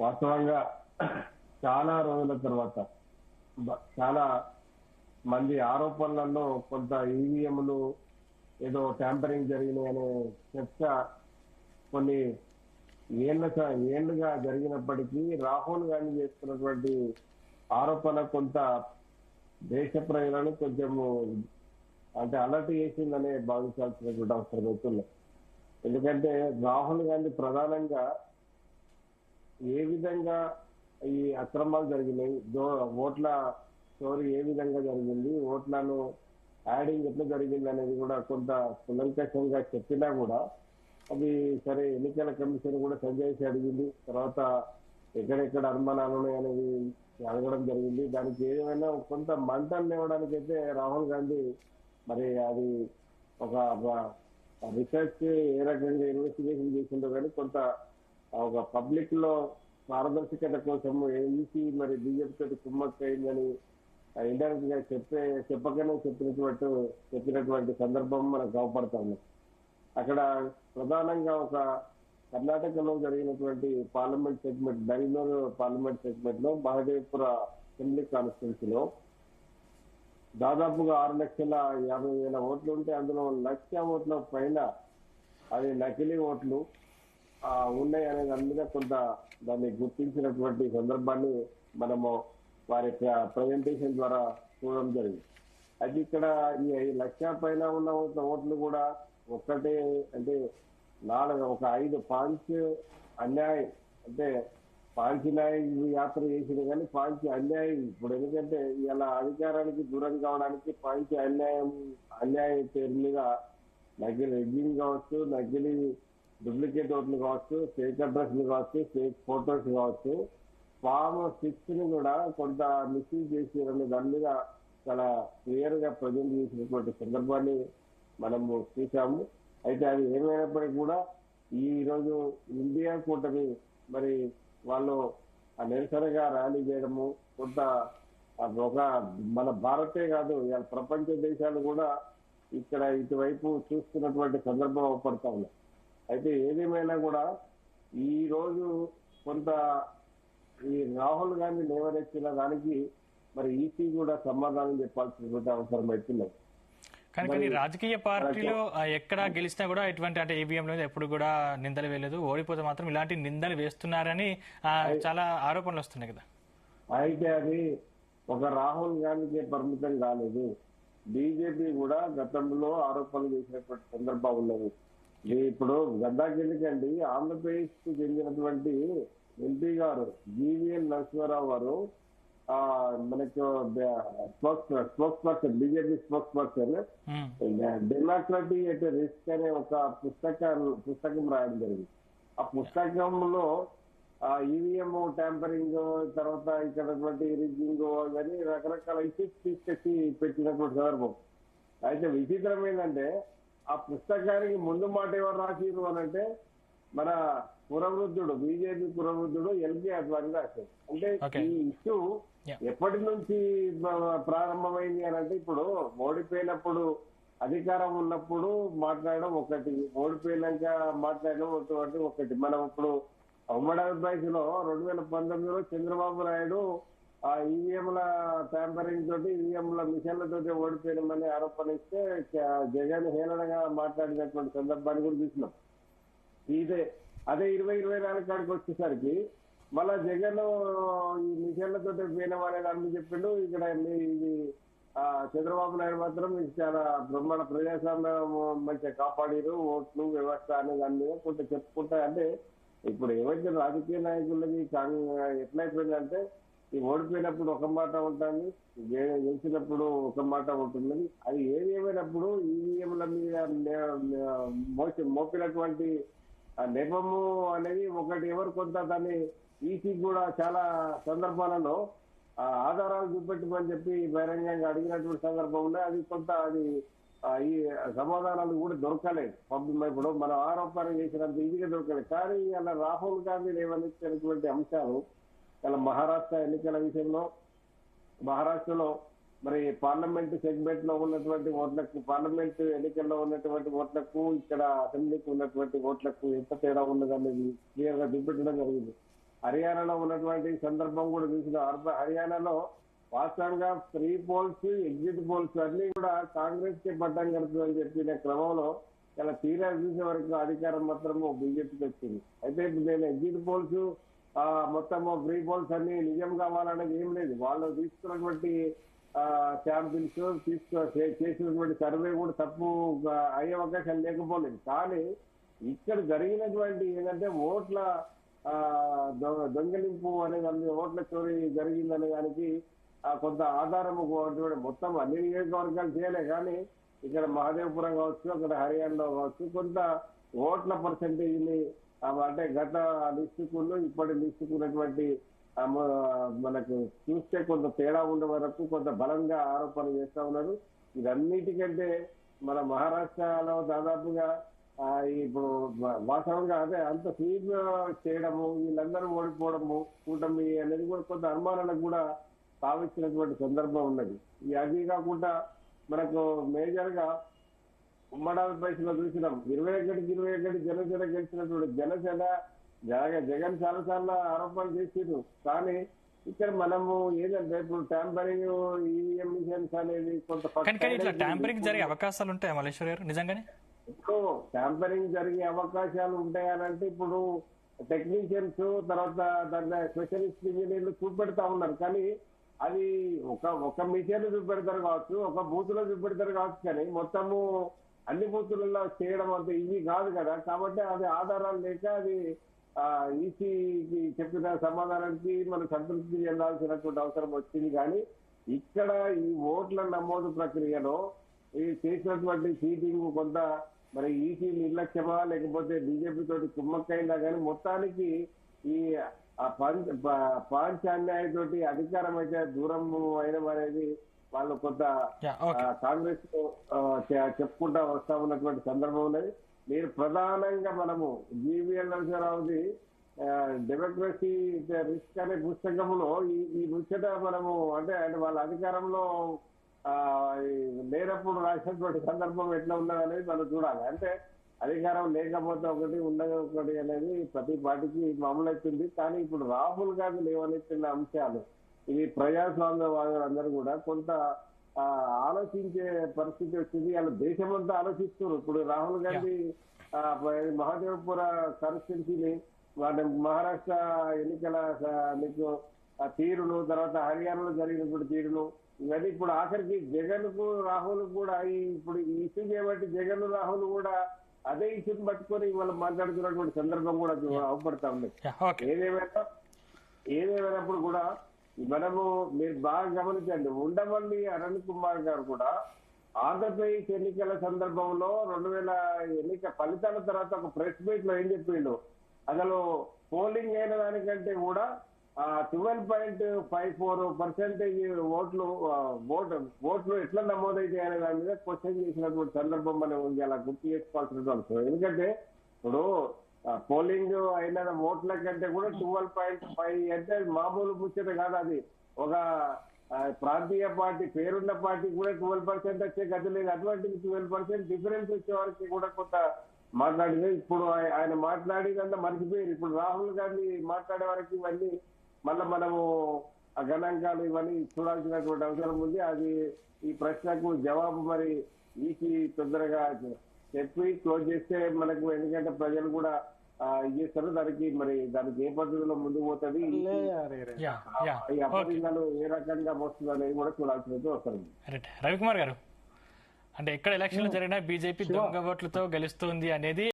వాస్తవంగా చాలా రోజుల తర్వాత చాలా మంది ఆరోపణలలో కొంత ఈవీఎంలు ఏదో ట్యాంపరింగ్ జరిగినాయనే చర్చ కొన్ని ఏళ్లుగా జరిగినప్పటికీ రాహుల్ గాంధీ చేస్తున్నటువంటి ఆరోపణ కొంత దేశ ప్రజలను కొంచెము అంటే అలర్ట్ చేసిందనే భావించాల్సినటువంటి అవసరం అవుతుంది. ఎందుకంటే రాహుల్ గాంధీ ప్రధానంగా ఏ విధంగా ఈ అక్రమాలు జరిగినాయి, ఓట్ల స్టోరీ ఏ విధంగా జరిగింది, ఓట్లను యాడింగ్ ఎట్లా జరిగింది అనేది కూడా కొంత కులంకషంగా చెప్పినా కూడా అది సరే ఎన్నికల కమిషన్ కూడా సంజయ్ అడిగింది. తర్వాత ఎక్కడెక్కడ అనుమానాలు ఉన్నాయనేది అడగడం జరిగింది. దానికి ఏమైనా కొంత మంటలు లేవడానికి అయితే రాహుల్ గాంధీ మరి అది ఒక రీసెర్చ్ ఏ రకంగా ఇన్వెస్టిగేషన్ చేసిందో కానీ కొంత ఒక పబ్లిక్ లో పారదర్శకత కోసం ఈసీ మరి బీజేపీ తోటి కుమ్మక్కయిందని ఇండైరెక్ట్ గా చెప్పకనే చెప్పినటువంటి సందర్భం మనకు అవపడుతుంది. అక్కడ ప్రధానంగా ఒక కర్ణాటకలో జరిగినటువంటి parliament segment, Bengaluru parliament segment లో మహదేవ్పుర అసెంబ్లీ కాన్స్టిట్యున్సీలో దాదాపుగా 6,50,000 ఓట్లు ఉంటే అందులో 1,00,000 ఓట్ల పైన అది నకిలీ ఓట్లు ఉన్నాయి అనే దాని మీద కొంత దాన్ని గుర్తించినటువంటి సందర్భాన్ని మనము వారి ప్రజెంటేషన్ ద్వారా చూడడం జరిగింది. అది ఇక్కడ ఈ 1,00,000 పైన ఉన్న ఓట్లు కూడా ఒక్కటే అంటే ఒక 5 పాయింట్స్ అన్యాయం అంటే పాంచి న్యాయ యాత్ర చేసింది కానీ పాంచి అన్యాయం. ఇప్పుడు ఎందుకంటే ఇలా అధికారానికి దూరం కావడానికి పాంచి అన్యాయం పేరు మీద నకిలీ ఎగ్జింగ్ కావచ్చు, నకిలీ డూప్లికేట్ ఓట్లు కావచ్చు, ఫేక్ అడ్రస్లు కావచ్చు, ఫేక్ ఫోటోస్ కావచ్చు, ఫామ్ 6 ని కూడా కొంత మిస్యూజ్ చేసి దాని మీద చాలా క్లియర్ గా ప్రజెంట్ చేసినటువంటి సందర్భాన్ని మనము చూసాము. అయితే అది ఏమైనప్పటికీ కూడా ఈ రోజు ఇండియా కూటమి మరి వాళ్ళు నిరసనగా ర్యాలీ చేయడము కొంత ఒక మన భారతే కాదు ప్రపంచ దేశాలు కూడా ఇక్కడ ఇటువైపు చూస్తున్నటువంటి సందర్భం అవపడతా ఉన్నాయి. అయితే ఏదేమైనా కూడా ఈ రోజు కొంత ఈ రాహుల్ గాంధీ లేవనెత్తిన దానికి మరి ఈసీ కూడా సమాధానం చెప్పాల్సినటువంటి అవసరం అవుతున్నది. కానీ రాజకీయ పార్టీలో ఎక్కడ గెలిచినా కూడా ఇటువంటి అంటే ఈవీఎం లో ఎప్పుడు కూడా నిందలు వేయలేదు, ఓడిపోతే మాత్రం ఇలాంటి నిందలు వేస్తున్నారని చాలా ఆరోపణలు వస్తున్నాయి కదా. అయితే అది ఒక రాహుల్ గాంధీకి పరిమితం కాలేదు, బీజేపీ కూడా గతంలో ఆరోపణలు చేసినటువంటి సందర్భం ఉన్నది. ఇప్పుడు గద్దాకి ఎందుకండి ఆంధ్రప్రదేశ్ కు చెందినటువంటి ఎంపీ గారు జీవీఎల్ నరసింహారావు గారు మనకు spokes person, BJP spokes person democracy at risk అనే ఒక పుస్తకం రాయడం జరిగింది. ఆ పుస్తకంలో ఈవీఎం ట్యాంపరింగ్ తర్వాత ఇక్కడ రిగ్గింగ్ అని రకరకాల ఇష్యూస్ తీసుకొచ్చి పెట్టినటువంటి సందర్భం. అయితే విచిత్రం ఏంటంటే ఆ పుస్తకానికి ముందు మాట ఎవరు రాసిరు అని అంటే మన పురవృద్ధుడు, బీజేపీ పురవృద్ధుడు ఎల్కే అద్వానీ రాశారు. అంటే ఈ ఇష్యూ ఎప్పటి నుంచి ప్రారంభమైంది అని అంటే ఇప్పుడు ఓడిపోయినప్పుడు అధికారం ఉన్నప్పుడు మాట్లాడడం ఒకటి, ఓడిపోయినాక మాట్లాడడం ఒకటి. మనం ఇప్పుడు ఉమ్మడి ఆంధ్రప్రదేశ్లో 2019లో చంద్రబాబు నాయుడు ఆ ఈవీఎంల ట్యాంపరింగ్ తోటి ఈవీఎంల మిషన్లతోటి ఓడిపోయినామని ఆరోపణ ఇస్తే జగన్ హేళనగా మాట్లాడినటువంటి సందర్భాన్ని కూడా చూసినాం. అదే 2024 కాడికి వచ్చేసరికి మళ్ళా జగన్ ఈ మిషన్లతో పోయినాం అనేది అన్ని చెప్పిండు. ఇక్కడ ఇది చంద్రబాబు నాయుడు మాత్రం చాలా బ్రహ్మాండ ప్రజాస్వామ్యం మంచిగా కాపాడిరు, ఓట్లు వ్యవస్థ అనే దాని మీద కొంత చెప్పుకుంటా. అంటే ఇప్పుడు ఏవైతే రాజకీయ నాయకులకి ఎట్లయిపోయిందంటే ఈ ఓడిపోయినప్పుడు ఒక మాట ఉంటుంది, గెలిచినప్పుడు ఒక మాట ఉంటున్నది. అది ఏది ఏమైనప్పుడు ఈవీఎంల మీద మోపినటువంటి నెపము అనేది ఒకటి. ఎవరు కొంత దాన్ని ఈసీ కూడా చాలా సందర్భాలలో ఆధారాలు చూపెట్టమని చెప్పి బహిరంగంగా అడిగినటువంటి సందర్భం ఉన్నాయి. అది కొంత ఈ సమాధానాలు కూడా దొరకలేదు. ఇప్పుడు మనం ఆరోపణ చేసినంత ఈజీగా దొరకలేదు. కానీ అలా రాహుల్ గాంధీ లేవనెత్తినటువంటి అంశాలు ఇలా మహారాష్ట్ర ఎన్నికల విషయంలో, మహారాష్ట్రలో మరి పార్లమెంట్ సెగ్మెంట్ లో ఉన్నటువంటి ఓట్లకు, పార్లమెంట్ ఎన్నికల్లో ఉన్నటువంటి ఓట్లకు, ఇక్కడ అసెంబ్లీకి ఉన్నటువంటి ఓట్లకు ఎంత తేడా ఉన్నదనేది క్లియర్ గా చూపెట్టడం జరిగింది. హర్యానాలో ఉన్నటువంటి సందర్భం కూడా చూసిన హర్యానాలో వాస్తవంగా ప్రీ పోల్స్ ఎగ్జిట్ పోల్స్ అన్ని కూడా కాంగ్రెస్ కే పట్టం కడుతుందని చెప్పిన క్రమంలో ఇలా తీరా చూసే వరకు అధికారం మాత్రము బీజేపీకి వచ్చింది. అయితే ఇప్పుడు నేను ఎగ్జిట్ పోల్స్ మొత్తము ప్రీ పోల్స్ అన్ని నిజం కావాలనేది ఏం లేదు. వాళ్ళు తీసుకున్నటువంటి శాంపిల్స్ చేసినటువంటి సర్వే కూడా తప్పు అయ్యే అవకాశం లేకపోలేదు. కానీ ఇక్కడ జరిగినటువంటి ఏంటంటే ఓట్ల దొంగలింపు అనేది ఓట్ల చోరీ జరిగిందనే దానికి కొంత ఆధారము మొత్తం అన్ని నియోజకవర్గాలు చేయలే, కానీ ఇక్కడ మహదేవపురం కావచ్చు, అక్కడ హర్యానాలో కావచ్చు కొంత ఓట్ల పర్సెంటేజ్ ని అంటే గత లిస్టుకును ఇప్పటి లిస్టుకున్నటువంటి మనకు చూస్తే కొంత తేడా ఉండే వరకు కొంత బలంగా ఆరోపణలు చేస్తా ఉన్నారు. ఇదన్నిటికంటే మన మహారాష్ట్రలో దాదాపుగా ఇప్పుడు వాస్తవంగా అదే అంత సీట్ చేయడము, వీళ్ళందరూ ఓడిపోవడము కూటమి అనేది కూడా కొంత అనుమానాలకు కూడా తావిచ్చినటువంటి సందర్భం ఉన్నది. అది కాకుండా మనకు మేజర్ గా ఉమ్మడి ఆంధ్రప్రదేశ్లో చూసినాం 21 జనసేన గెలిచినటువంటి జనసేన జగన్ చాలాసార్లు ఆరోపణలు చేసిరు. కానీ ఇక్కడ మనము ఏదంటే ఇప్పుడు ట్యాంపరింగ్ ఈవీఎం మిషన్స్ అనేది కొంత ట్యాంపరింగ్ జరిగే అవకాశాలు ఉంటాయి మల్లేశ్వర్ గారు నిజంగానే. ఇప్పుడు ట్యాంపరింగ్ జరిగే అవకాశాలు ఉంటాయనంటే ఇప్పుడు టెక్నీషియన్స్ తర్వాత దాని స్పెషలిస్ట్ ఇంజనీర్లు చూపెడతా ఉన్నారు. కానీ అది ఒక మిషన్ చూపెడతారు కావచ్చు, ఒక బూత్ లో చూపెడతారు కావచ్చు, కానీ మొత్తము అన్ని బూతులలో చేయడం అంత ఈజీ కాదు కదా. కాబట్టి అది ఆధారాలు లేక అది ఈసీకి చెప్పిన సమాధానానికి మనం సంతృప్తి చెందాల్సినటువంటి అవసరం వచ్చింది. కానీ ఇక్కడ ఈ ఓట్ల నమోదు ప్రక్రియలో ఈ చేసినటువంటి చీటింగ్ కొంత మరి ఈసీ నిర్లక్ష్యమా లేకపోతే బీజేపీ తోటి కుమ్మక్కైందా, కానీ మొత్తానికి ఈ పాంచాన్యాయతోటి అధికారం అయితే దూరం అయినం అనేది వాళ్ళు కొంత కాంగ్రెస్ చెప్పుకుంటా వస్తా ఉన్నటువంటి సందర్భం ఉన్నది. మీరు ప్రధానంగా మనము జీవీఎల్ నరసింహారావుది డెమోక్రసీ రిస్క్ అనే పుస్తకంలో ఈ రుచట మనము అంటే వాళ్ళ అధికారంలో లేనప్పుడు రాసినటువంటి సందర్భం ఎట్లా ఉన్నదనేది మనం చూడాలి. అంటే అధికారం లేకపోతే ఒకటి ఉన్నది ఒకటి అనేది ప్రతి పార్టీకి మామూలు అవుతుంది. కానీ ఇప్పుడు రాహుల్ గాంధీ లేవనెత్తిన అంశాలు ఇవి ప్రజాస్వామ్యవాదులు అందరూ కూడా కొంత ఆలోచించే పరిస్థితి వచ్చింది. వాళ్ళు దేశమంతా ఆలోచిస్తున్నారు. ఇప్పుడు రాహుల్ గాంధీ మహదేవపుర కాన్స్టిట్యున్సీని మహారాష్ట్ర ఎన్నికల నీకు తీరును తర్వాత హర్యానాలో జరిగినప్పుడు తీరును ఇవన్నీ ఇప్పుడు ఆఖరికి జగన్ కు రాహుల్ కూడా ఇప్పుడు ఈ ఇష్యూ చేయబట్టి జగన్ రాహుల్ కూడా అదే ఇష్యూని పట్టుకొని వాళ్ళు మాట్లాడుతున్నటువంటి సందర్భం కూడా అవపడతా ఉంది. ఏదేమైనప్పుడు కూడా మనము మీరు బాగా గమనించండి, ఉండవల్లి అరుణ్ కుమార్ గారు కూడా ఆంధ్రప్రదేశ్ ఎన్నికల సందర్భంలో 2000 ఎన్నిక ఫలితాల తర్వాత ఒక ప్రెస్ మీట్ లో ఏం చెప్పిండు, అసలు పోలింగ్ అయిన దానికంటే కూడా 12.54% ఓట్లు ఎట్లా నమోదైతాయి అనే దాని మీద క్వశ్చన్ చేసినటువంటి సందర్భం మనం అలా గుర్తు చేసుకోవాల్సిన. ఎందుకంటే ఇప్పుడు పోలింగ్ అయిన ఓట్ల కంటే కూడా 12.5 అంటే మామూలు ముచ్చట కాదు. అది ఒక ప్రాంతీయ పార్టీ పేరున్న పార్టీ కూడా 12% వచ్చే గతి లేదు. అటువంటి 12% డిఫరెన్స్ వచ్చే వారికి కూడా కొంత మాట్లాడింది. ఇప్పుడు ఆయన మాట్లాడినంత మర్చిపోయారు. ఇప్పుడు రాహుల్ గాంధీ మాట్లాడే వరకు ఇవన్నీ మళ్ళీ మనము ఆ గణాంకాలు ఇవన్నీ చూడాల్సినటువంటి అవసరం ఉంది. అది ఈ ప్రశ్నకు జవాబు మరి ఈసీ తొందరగా చెప్పి క్లోజ్ చేస్తే మనకు, ఎందుకంటే ప్రజలు కూడా చేస్తారు దానికి ఏ పద్ధతిలో ముందుకు పోతుంది, ఈ అపరిణాలు ఏ రకంగా వస్తుంది అనేది కూడా చూడాల్సినది అవసరం. రవికుమార్ గారు, అంటే ఎక్కడ ఎలక్షన్లు జరిగినా బీజేపీ దొంగ ఓట్లతో గెలుస్తుంది అనేది